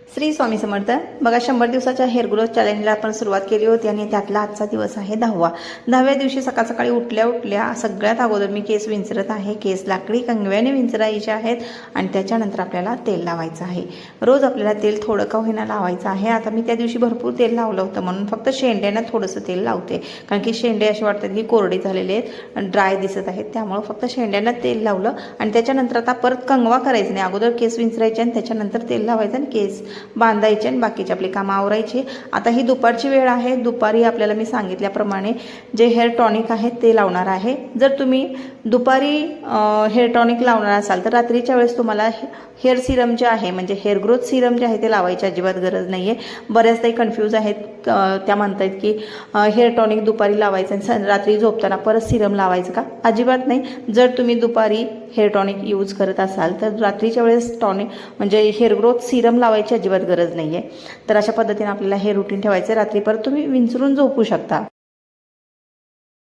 श्री स्वामी समर्थ. बघा, 100 दिवसाच्या hair growth चॅलेंजला आपण सुरुवात केली होती आणि त्यातला आजचा दिवस आहे 10व्या दिवशी सकाळ सकाळी उठल्या सगळ्यात अगोदर मी केस विंचरत आहे. केस लाकडी कंगव्याने विंचरायचे आहेत आणि त्याच्यानंतर आपल्याला तेल लावायचं आहे. रोज आपल्याला तेल थोडं का होईना लावायचं आहे. आता मी त्या दिवशी भरपूर तेल लावलं होतं म्हणून फक्त शेंड्यांना थोडंसं तेल लावते, कारण की शेंडे असे वाटतात की कोरडे झालेले आहेत आणि ड्राय दिसत आहेत, त्यामुळं फक्त शेंड्यांना तेल लावलं. आणि त्याच्यानंतर आता परत कंगवा करायचं नाही, अगोदर केस विंचरायचे आणि त्याच्यानंतर तेल लावायचं आणि केस बांधायचे आणि बाकीचे आपले कामं आवरायची. आता ही दुपारची वेळ आहे. दुपारी आपल्याला मी सांगितल्याप्रमाणे जे हेअर टॉनिक आहे ते लावणार आहे. जर तुम्ही दुपारी हेअर टॉनिक लावणार असाल तर रात्रीच्या वेळेस तुम्हाला हेअर सिरम जे आहे, म्हणजे हेअर ग्रोथ सिरम जे आहे ते लावायची अजिबात गरज नाही आहे. बऱ्याच काही कन्फ्यूज आहेत, त्या म्हणतात की हेअर टॉनिक दुपारी लावायचं आणि रात्री झोपताना परत सिरम लावायचं का? अजिबात नाही. जर तुम्ही दुपारी हेअर टॉनिक यूज करत असाल तर रात्रीच्या वेळेस टॉनिक म्हणजे हेअर ग्रोथ सिरम लावायची अजिबात गरज नाही आहे. तर अशा पद्धतीने आपल्याला हे रुटीन ठेवायचं. रात्री परत तुम्ही विंचरून झोपू शकता.